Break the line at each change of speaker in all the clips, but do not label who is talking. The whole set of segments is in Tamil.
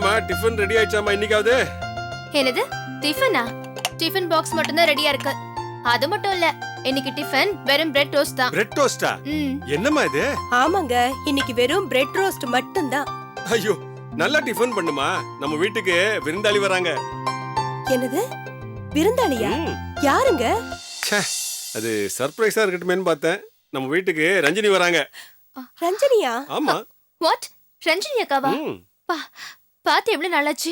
என்னம்மா டிஃபன் ரெடி ஆயிடுச்சாமா இன்னைக்காவது?
என்னது டிஃபனா? டிஃபன் பாக்ஸ் மட்டும் தான் ரெடியா இருக்கு. அது மட்டும் இல்ல, இன்னைக்கு டிஃபன் வெறும் பிரெட் டோஸ்ட் தான்.
பிரெட் டோஸ்டா? என்னம்மா இது?
ஆமாங்க, இன்னைக்கு வெறும் பிரெட் ரோஸ்ட் மட்டும் தான்.
ஐயோ, நல்லா டிஃபன் பண்ணுமா, நம்ம வீட்டுக்கு விருந்தாளி வராங்க.
என்னது விருந்தாளியா? யாருங்க?
அது சர்ப்ரைஸா இருக்கட்டுமேன்னு பார்த்தேன். நம்ம வீட்டுக்கு ரஞ்சினி வராங்க.
ரஞ்சினியா?
ஆமா.
வாட்? ரஞ்சினி அக்காவா? பாத்து எவ்வளவு நாளாச்சு.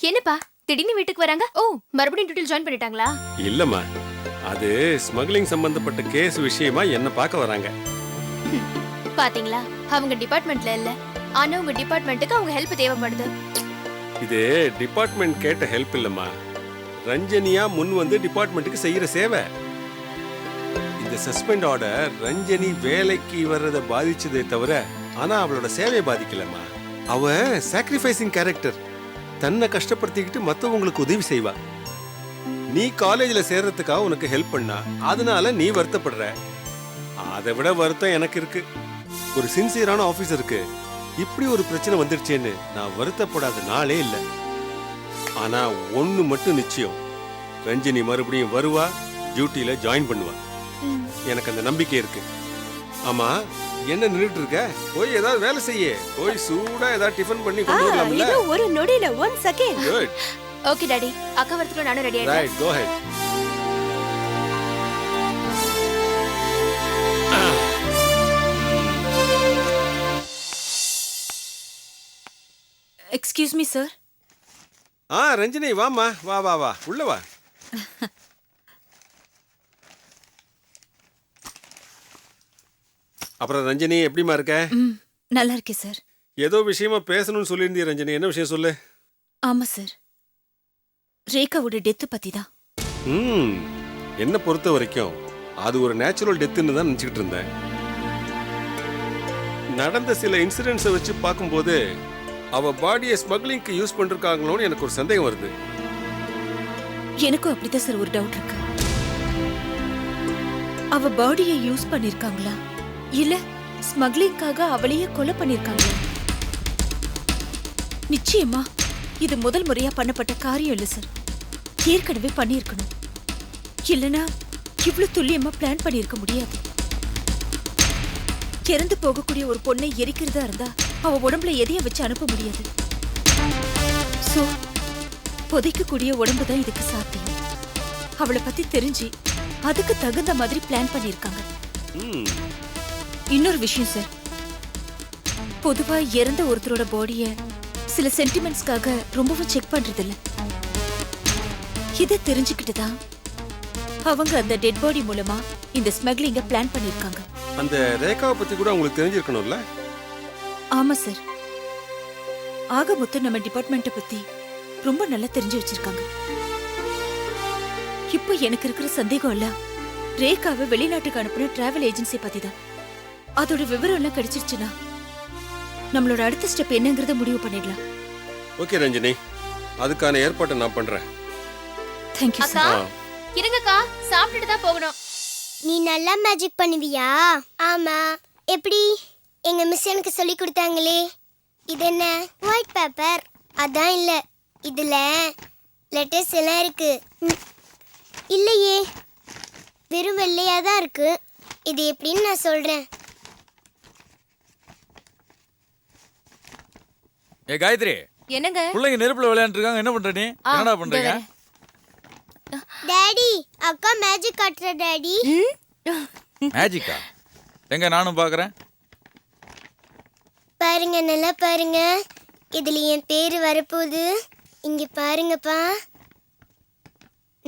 என்னப்பா திடீர்னு வீட்டுக்கு வராங்க? ஓ, மறுபடியும் டியூட்டில ஜாயின் பண்ணிட்டாங்களா?
இல்லம்மா, அது ஸ்மக்லிங் சம்பந்தப்பட்ட கேஸ் விஷயமா என்ன பார்க்க வராங்க.
பாத்தீங்களா, அவங்க டிபார்ட்மெண்ட்ல இல்ல, ஆனா உங்க டிபார்ட்மெண்ட்டுக்கு அவங்க ஹெல்ப் தேவைப்படுது.
இது டிபார்ட்மெண்ட் கேட்ட ஹெல்ப் இல்லம்மா, ரஞ்சனியா முன் வந்து டிபார்ட்மெண்ட்டுக்கு செய்யற சேவை. இந்த சஸ்பெண்ட் ஆர்டர் ரஞ்சனி வேலைக்கு வர்றத பாதிச்சதே தவிர ஆனா அவளோட சேவையை பாதிக்கலம்மா. அவ சாக்ரிஃபைசிங் கேரக்டர். தன்னை கஷ்டப்படுத்திக்கிட்டு மத்தவங்களுக்கு உதவி செய்வா. நீ காலேஜ்ல சேர்றதுக்காக உனக்கு ஹெல்ப் பண்ணா, அதனால நீ வருத்தப்படுற. அதை விட வருத்தம் எனக்கு இருக்கு. ஒரு சின்சியரான ஆபீசருக்கு இப்படி ஒரு பிரச்சனை வந்துருச்சேன்னு நான் வருத்தப்படாத நாளே இல்லை. ஆனா ஒண்ணு மட்டும் நிச்சயம், ரஞ்சினி மறுபடியும் வருவா, டியூட்டில ஜாயின் பண்ணுவா. எனக்கு அந்த நம்பிக்கை இருக்கு. ஆமா, என்ன நின்னுட்டு இருக்க? போய் ஏதாவது வேலை செய்ய. போய் சூடா ஏதாவது டிஃபன் பண்ணி கொண்டு வரலாம்ல.
இது ஒரு நொடியில 1 செகண்ட்.
குட்.
ஓகே டாடி, அக்கா வரதுக்குள்ள நானும் ரெடி ஆயிட்டேன்.
Right, go ahead.
Excuse me sir.
Ranjini வாமா, வா வா வா, உள்ள வா. அப்புறம் ரஞ்சினி எப்படிமா இருக்க?
நல்லா இருக்கேன் சார்.
ஏதோ விஷயமா பேசணும்னு சொல்லியிருந்தீ ரஞ்சினி, என்ன விஷயம் சொல்லு.
ஆமா சார், ரேகாவோட டெத் பத்தி தான்.
என்ன பொறுத்த வரைக்கும் அது ஒரு நேச்சுரல் டெத்துன்னு தான் நினைச்சுக்கிட்டு இருந்தேன். நடந்த சில இன்சிடென்ட்ஸை வச்சு பார்க்கும்போது அவ பாடியை ஸ்மக்லிங்க்கு யூஸ் பண்ணிருக்காங்களோன்னு எனக்கு ஒரு சந்தேகம் வருது.
எனக்கும் அப்படிதான் சார் ஒரு டவுட் இருக்கு. அவ பாடியை யூஸ் பண்ணிருக்காங்களா இல்ல ஸ்மக்லிங்காக அவளையே கொலை பண்ணிருக்காங்களா? நிச்சயமா இது முதல் முறையா பண்ணப்பட்ட காரியம் இல்ல சார். ஏற்கனவே பண்ணிருக்கணும். இல்லனா இவ்வளவு துல்லியமா பிளான் பண்ணிருக்க முடியாது. இறந்து போகக்கூடிய ஒரு பொண்ணை எரிக்கிறதா இருந்தா அவ உடம்புல எதையும் வச்சு அனுப்ப முடியாது. சோ புதைக்கக்கூடிய உடம்பு தான் இதுக்கு சாத்தியம். அவளை பத்தி தெரிஞ்சு அதுக்கு தகுந்த மாதிரி பிளான் பண்ணிருக்காங்க. இன்னொரு விஷயம் சார், பொதுவா இறந்த ஒருத்தரோட பாடிய சில சென்டிமெண்ட்ஸ்க்காக ரொம்பவும் செக் பண்றது இல்ல. இதை தெரிஞ்சுக்கிட்டுதான் அவங்க அந்த டெட் பாடி மூலமா இந்த ஸ்மக்லிங்க பிளான் பண்ணிருக்காங்க.
அந்த ரேகாவை பத்தி கூட உங்களுக்கு தெரிஞ்சிருக்கணும்ல?
ஆமா சார், ஆக மொத்தம் நம்ம டிபார்ட்மெண்ட்டை பத்தி ரொம்ப நல்லா தெரிஞ்சு வச்சிருக்காங்க. இப்போ எனக்கு இருக்கிற சந்தேகம் எல்லாம் ரேகாவை வெளிநாட்டுக்கு அனுப்புன டிராவல் ஏஜென்சி பத்தி தான். அதோட விவரம் எல்லாம் கிடைச்சிருச்சுன்னா நம்மளோட அடுத்த ஸ்டெப் என்னங்கறத முடிவு பண்ணிடலாம்.
ஓகே ரஞ்சினி, அதுக்கான ஏற்பாட்டை நான் பண்றேன்.
தேங்க் யூ
அக்கா
சார்.
இருங்கக்கா, சாப்பிட்டுட்டு தான் போகணும்.
நீ நல்லா மேஜிக் பண்ணுவியா? ஆமா. எப்படி? எங்க மிஸ் எனக்கு சொல்லி கொடுத்தாங்களே. இது என்ன? White paper. அதான் இல்ல, இதுல லெட்டர்ஸ் எல்லாம் இருக்கு. இல்லையே, வெறும் வெள்ளையா தான் இருக்கு. இது எப்படின்னு நான் சொல்றேன்.
ஏ காயத்ரி,
என்னங்க?
பிள்ளைங்க நெருப்புல விளையாண்டு இருக்காங்க, என்ன பண்ற நீ? என்னடா பண்றீங்க?
டாடி, அக்கா மேஜிக் காட்டுற டாடி.
மேஜிக்கா? எங்க நானும் பாக்குறேன்.
பாருங்க, நல்லா பாருங்க. இதுல என் பேரு வரப்போகுது. இங்க பாருங்கப்பா,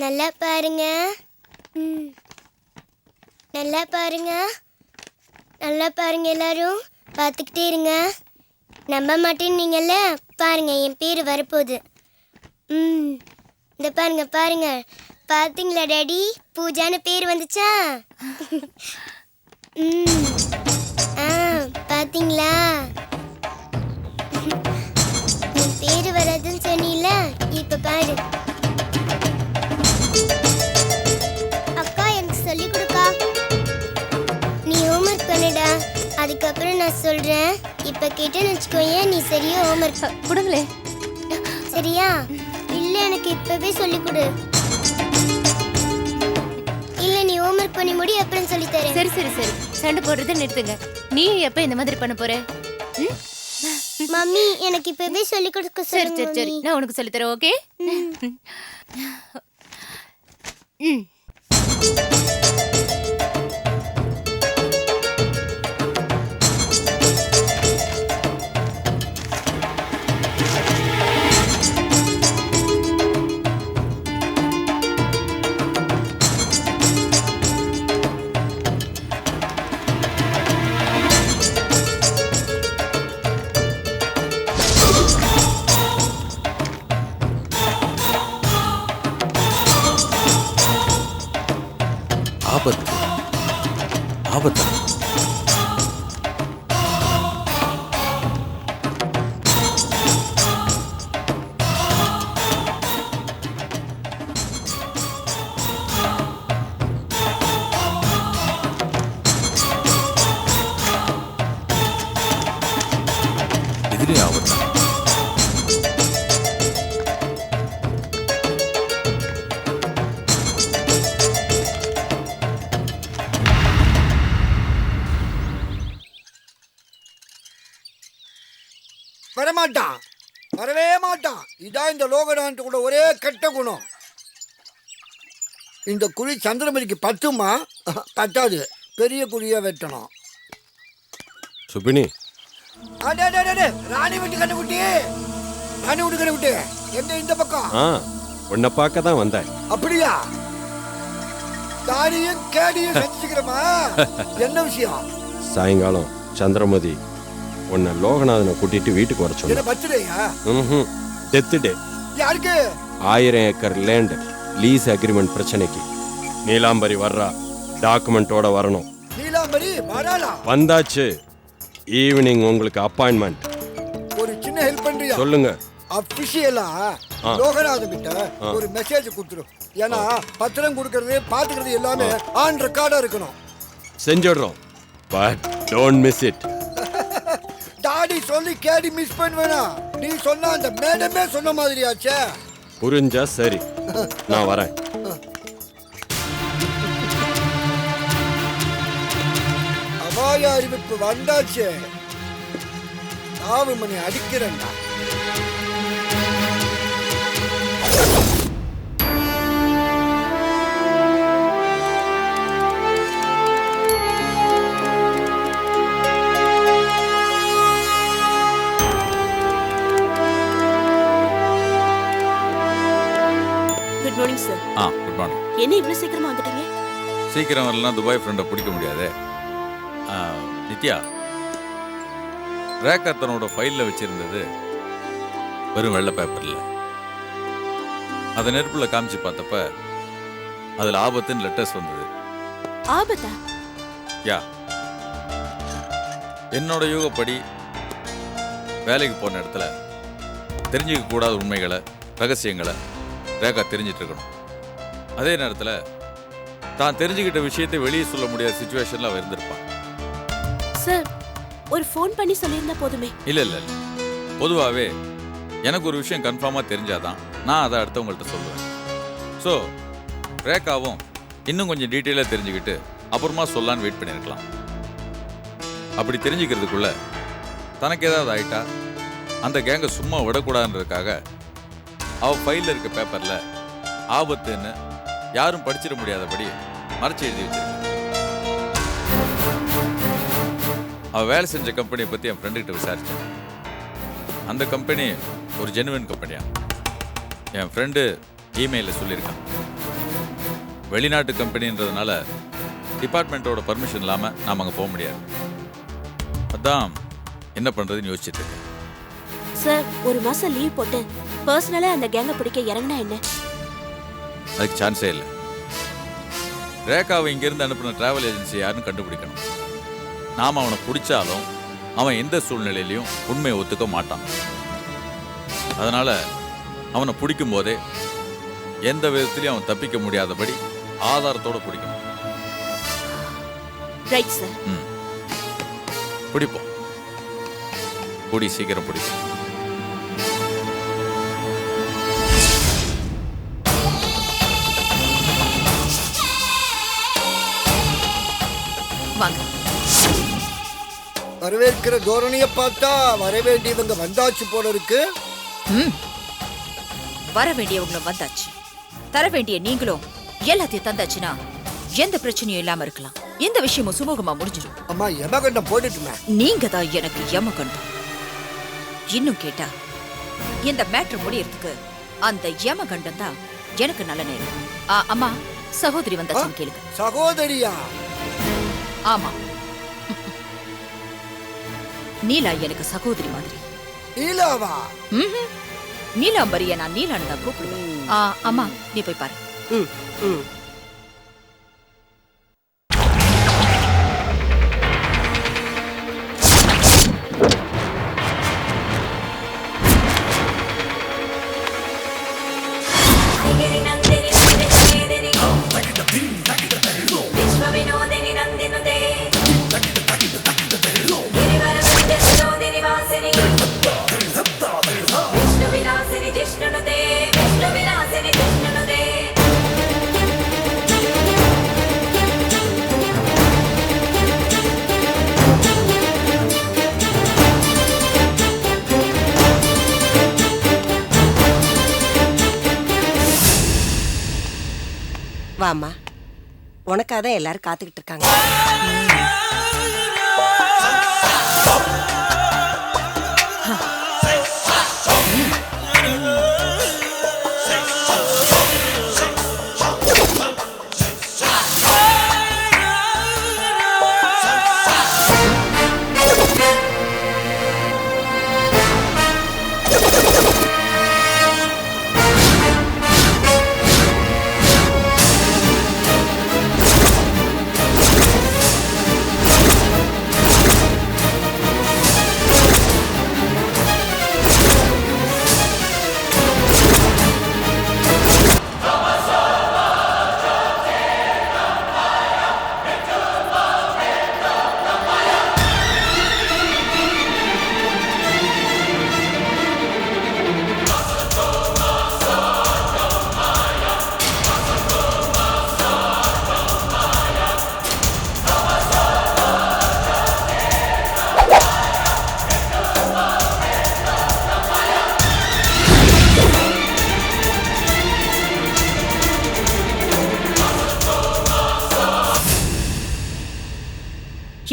நல்லா பாருங்க. நல்லா பாருங்க, நல்லா பாருங்க. எல்லாரும் பார்த்துக்கிட்டே இருங்க. நம்ப மாட்டேன்னு நீங்கள்ல, பாருங்க என் பேர் வரப்போகுது. இந்த பாருங்க பாருங்க, பார்த்தீங்களா டாடி, பூஜான்னு பேர் வந்துச்சா? பார்த்தீங்களா? என் பேர் வராதுன்னு சொன்னீங்களா, இப்போ பாரு. அக்கா எனக்கு சொல்லி கொடுக்கா. நீ ஹோம்ஒர்க் பண்ணுடா, அதுக்கப்புறம் நான் சொல்றேன். இப்ப கேட்டேன்னு வச்சுக்கோயேன், நீ சரியா ஹோம்ஒர்க்
கொடுங்களே.
சரியா இல்ல எனக்கு இப்பவே சொல்லி கொடு. இல்ல நீ ஹோம்வொர்க் பண்ணி முடி அப்புறம் சொல்லி தரேன்.
சரி சரி சரி, சண்டை போடுறதை நிறுத்துங்க. நீ எப்ப இந்த மாதிரி பண்ண போற? ம்?
மம்மி எனக்கு இப்பவே சொல்லி கொடுக்க
சரி
சொல்லுங்க
சரி சரி,
மம்மி.
நான் உனக்கு சொல்லி தரேன். ஓகே. ம்.
ஆபத்து ஆபத்தா? இதுலயும் ஆபத்தா?
வரமாட்டான், வரவே மாட்டான். இதான் இந்த லோகநாதன் கூட ஒரே கெட்ட குணம். இந்த குழி சந்திரமதிக்கு பத்துமா? பத்தாது, பெரிய குழியா வெட்டணும்.
சுபினி,
அடே, அடே, அடே, அடே, ராணி வீட்டு கண்டுக்குட்டி, ராணி வீட்டு கண்டுக்குட்டி எங்க இந்த பக்கம்?
உன்னை பார்க்க தான் வந்தேன்.
அப்படியா? தாடியும் கேடியும் செஞ்சுக்கிறமா? என்ன விஷயம்?
சாயங்காலம் சந்திரமதி உன்னை லோகநாதனை கூட்டிட்டு வீட்டுக்கு வர
என்ன
சொன்ன.
பர்த்டேயா?
டெத் டே.
யாருக்கு?
1000 ஏக்கர் லேண்ட் லீஸ் அக்ரிமெண்ட் பிரச்சனைக்கு நீலாம்பரி வர்றா. டாக்குமெண்டோட வரணும்.
நீலாம்பரி வராளா?
வந்தாச்சு. ஈவினிங் உங்களுக்கு அப்பாயின்மெண்ட்.
ஒரு சின்ன ஹெல்ப் பண்றியா?
சொல்லுங்க.
அபிஷியலா லோகநாதன் கிட்ட ஒரு மெசேஜ் கொடுத்துரும். ஏன்னா பத்திரம் கொடுக்கறது பாத்துக்கிறது எல்லாமே ஆன் ரெக்கார்டா இருக்கணும்.
செஞ்சிடுறோம். But don't miss it.
Daddy சொல்லி கேடி மிஸ் பண்ணுவேனா? நீ சொன்ன அந்த மேடமே சொன்ன மாதிரியாச்சே.
புரிஞ்சா சரி, நான் வரேன்.
அபாய அறிவிப்பு வந்தாச்சு. மணி அடிக்கிறேன்டா.
Good morning sir.
Good morning.
என்ன இவ்வளவு சீக்கிரமா வந்துட்டீங்க?
சீக்கிரம் வரலாம், துபாய் ஃப்ரெண்டை பிடிக்க முடியாது. நித்யா, ரேக்கர் தன்னோட ஃபைலில் வச்சிருந்தது வெறும் வெள்ளை பேப்பரில். அதை நெருப்பில் காமிச்சு பார்த்தப்ப அதில் ஆபத்துன்னு லெட்டர்ஸ் வந்தது.
ஆபத்தா?
யா, என்னோட யூகப்படி வேலைக்கு போன இடத்துல தெரிஞ்சுக்க கூடாத உண்மைகளை, ரகசியங்களை ரேகா தெரிஞ்சிட்டு இருக்கணும். அதே நேரத்தில் தான் தெரிஞ்சுக்கிட்ட விஷயத்தை வெளியே சொல்ல முடியாத சுச்சுவேஷனில் அவன் இருந்திருப்பான்.
சார், ஒரு ஃபோன் பண்ணி சொல்லியிருந்தா போதுமே.
இல்லை இல்லை இல்லை, பொதுவாகவே எனக்கு ஒரு விஷயம் கன்ஃபார்மாக தெரிஞ்சாதான் நான் அதை அடுத்தவங்கள்ட்ட சொல்லுவேன். ஸோ ரேகாவும் இன்னும் கொஞ்சம் டீட்டெயிலாக தெரிஞ்சுக்கிட்டு அப்புறமா சொல்லலான்னு வெயிட் பண்ணியிருக்கலாம். அப்படி தெரிஞ்சுக்கிறதுக்குள்ள தனக்கு ஏதாவது ஆயிட்டா அந்த கேங்கை சும்மா விடக்கூடாதுன்றதுக்காக அவள் ஃபைலில் இருக்க பேப்பரில் ஆபத்துன்னு யாரும் படிச்சிட முடியாதபடி மறைச்சி எழுதி வச்சிருக்காங்க. அவள் வேலை செஞ்ச கம்பெனியை பற்றி என் ஃப்ரெண்டுக்கிட்ட விசாரிச்சேன். அந்த கம்பெனி ஒரு ஜெனுவின் கம்பெனியா. என் ஃப்ரெண்டு இமெயிலில் சொல்லியிருக்கான். வெளிநாட்டு கம்பெனின்றதுனால டிபார்ட்மெண்ட்டோட பர்மிஷன் இல்லாமல் நாம் அங்கே போக முடியாது. அதான் என்ன பண்ணுறதுன்னு யோசிச்சுட்டு இருக்கேன்.
சார், ஒரு மாசம் லீவ் போட்டு பர்சனலா அந்த கேங்க பிடிக்க இறங்கினா என்ன?
அதுக்கு சான்ஸே இல்லை. ரேகாவை இங்கேருந்து அனுப்பின டிராவல் ஏஜென்சி யாருன்னு கண்டுபிடிக்கணும். நாம் அவனை பிடிச்சாலும் அவன் எந்த சூழ்நிலையிலையும் உண்மையை ஒத்துக்க மாட்டான். அதனால் அவனை பிடிக்கும் போதே எந்த விதத்துலையும் அவன் தப்பிக்க முடியாதபடி ஆதாரத்தோடு பிடிக்கணும்.
Right sir.
பிடிப்போம், கூடி சீக்கிரம் பிடிப்போம்.
வரவேற்கிற தோரணைய பார்த்தா வர வேண்டியவங்க வந்தாச்சு போல இருக்கு.
வர வேண்டியவங்க வந்தாச்சு, தர வேண்டிய நீங்களும் எல்லாத்தையும் தந்தாச்சுன்னா எந்த பிரச்சனையும் இல்லாம இருக்கலாம். இந்த விஷயமும் சுமூகமா முடிஞ்சிடும்.
அம்மா யமகண்டம் போட்டுட்டுமே.
நீங்க தான் எனக்கு யமகண்டம். இன்னும் கேட்டா இந்த மேட்ரு முடியறதுக்கு அந்த யமகண்டம் தான் எனக்கு நல்ல நேரம். அம்மா, சகோதரி வந்தாச்சுன்னு கேளுங்க.
சகோதரியா?
ஆமா, நீலா எனக்கு சகோதரி மாதிரி.
நீலாவா?
நீலாம்பரிய நான் நீலான்னு தான் கூப்பிடுவேன். அம்மா, நீ போய் பாரு.
வாமா, உனக்காக தான் எல்லாரும் காத்துக்கிட்டு இருக்காங்க.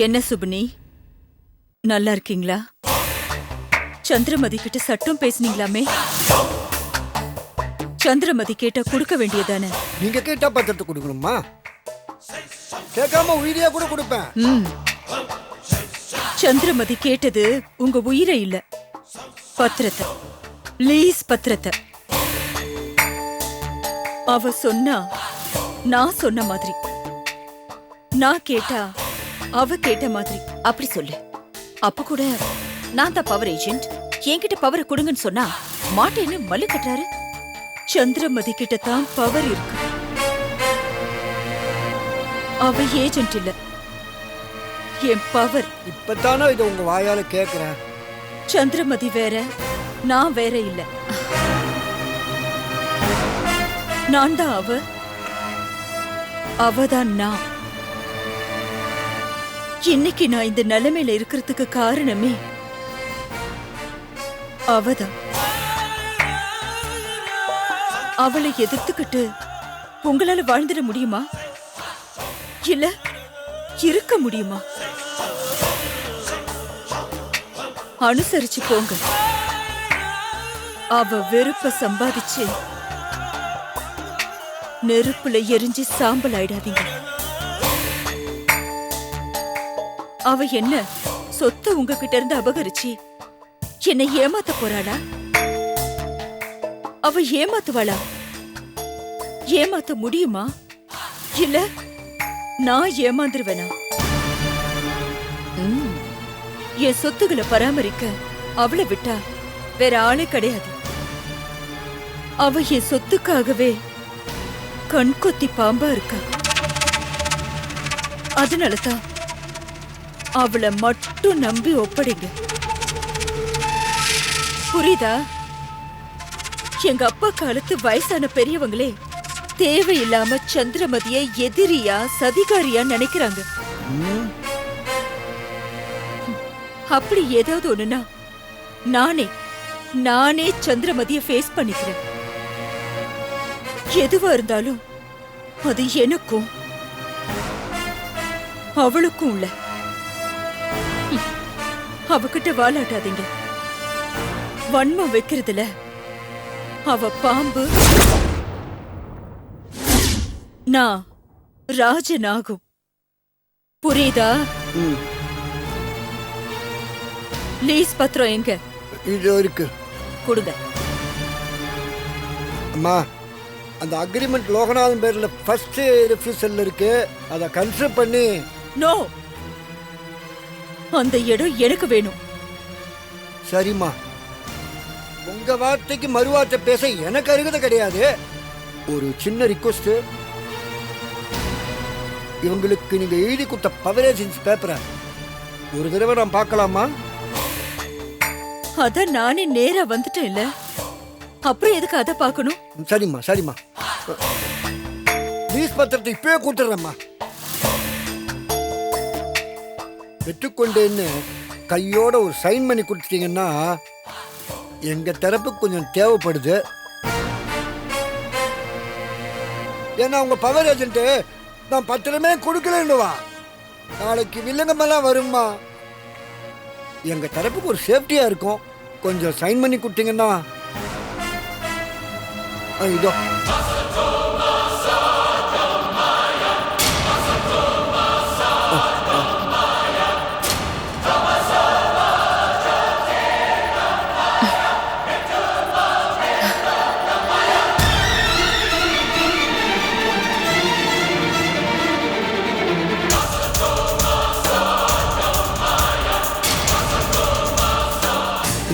என்ன சுபனி, நல்லா இருக்கீங்களா? சந்திரமதி கிட்ட சட்டம் பேசுனீங்களாமே. சந்திரமதி கேட்டா கொடுக்க வேண்டியதானே?
நீங்க கேட்டா பத்திரத்தை கொடுக்கணுமா? கேட்காம உயிரியா கூட கொடுப்பேன்.
சந்திரமதி கேட்டது உங்க உயிரை இல்ல, பத்திரத்தை. ப்ளீஸ் பத்திரத்தை. அவ சொன்னா நான் சொன்ன மாதிரி, நான் கேட்டா அவ கேட்ட மாதிரி. அப்படி சொல்லு. அப்ப கூட நான் தான் பவர் ஏஜென்ட், என்கிட்ட பவரை கொடுங்கன்னு சொன்னா மாட்டேன்னு மல்லு கட்டுறாரு. சந்திரமதி கிட்ட தான் பவர் இருக்கு. அவ ஏஜென்ட் இல்ல, என் பவர்.
இப்பதானே இதை உங்க வாயால கேக்குறேன்.
சந்திரமதி வேற, நான் வேற இல்ல. நான் தான் அவ, அவதான் நான். இன்னைக்கு நான் இந்த நிலைமையில இருக்கிறதுக்கு காரணமே அவதான். அவளை எதிர்த்துக்கிட்டு உங்களால வாழ்ந்துட முடியுமா? இல்ல இருக்க முடியுமா? அனுசரிச்சு போங்க. அவ வெறுப்ப சம்பாதிச்சு நெருப்புல எரிஞ்சு சாம்பல் ஆயிடாதீங்க. அவ என்ன சொத்தை உங்ககிட்ட இருந்து அபகரிச்சு என்னை ஏமாத்த போறாளா? அவ ஏமாத்துவாளா? ஏமாத்த முடியுமா? இல்ல நான் ஏமாந்துருவேனா? என் சொத்துக்களை பராமரிக்க அவளை விட்டா வேற ஆளே கிடையாது. அவ என் சொத்துக்காகவே கண்கொத்தி பாம்பா இருக்கா. அதனாலதான் அவளை மட்டும் நம்பி ஒப்படைங்க. புரியுதா? எங்க அப்பா காலத்து வயசான பெரியவங்களே தேவையில்லாம சந்திரமதியை எதிரியா சதிகாரியா நினைக்கிறாங்க. அப்படி ஏதாவது ஒண்ணுனா நானே சந்திரமதிய ஃபேஸ் பண்ணிக்கிறேன். எதுவா இருந்தாலும் அது எனக்கும் அவளுக்கும் இல்ல. அவகிட்ட வாலாட்டாதீங்க. வன்மம் வைக்கிறதுல அவ பாம்பு, நான் ராஜனாகும். புரியுதா? லீஸ் பத்திரம் எங்க?
இது இருக்கு.
கொடுங்க.
அம்மா, அந்த அக்ரிமெண்ட் லோகநாதன் பேர்ல ஃபர்ஸ்ட் ரெஃப்யூசல்ல இருக்கு. அதை கன்சிடர் பண்ணி.
நோ, அந்த இடம் எனக்கு வேணும்.
சரிம்மா, உங்க வார்த்தைக்கு மறுவார்த்தை பேச எனக்கு அருகதை கிடையாது. ஒரு சின்ன ரிக்வஸ்ட், இவங்களுக்கு நீங்க எழுதி கொடுத்த பவரேஜ் பேப்பரை ஒரு தடவை நான் பார்க்கலாமா?
அத நானே நேரா வந்துட்டேன் இல்ல, அப்புறம் எதுக்கு அதை பார்க்கணும்?
சரிம்மா சரிம்மா, லீஸ் பத்திரத்தை இப்பவே கொடுத்துட்றேம்மா. பெற்றுக்கொண்டேன்னு கையோட ஒரு சைன் பண்ணி கொடுத்துட்டீங்கன்னா எங்க தரப்பு கொஞ்சம் தேவைப்படுது. ஏன்னா உங்க பவர் ஏஜென்ட் நான் பத்திரமே கொடுக்கலன்னுவா. நாளைக்கு வில்லங்கமெல்லாம் வருமா, எங்க தரப்புக்கு ஒரு சேஃப்டியா இருக்கும். கொஞ்சம் சைன் பண்ணி கொடுத்தீங்கன்னா. இதோ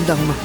இந்தாங்கம்மா.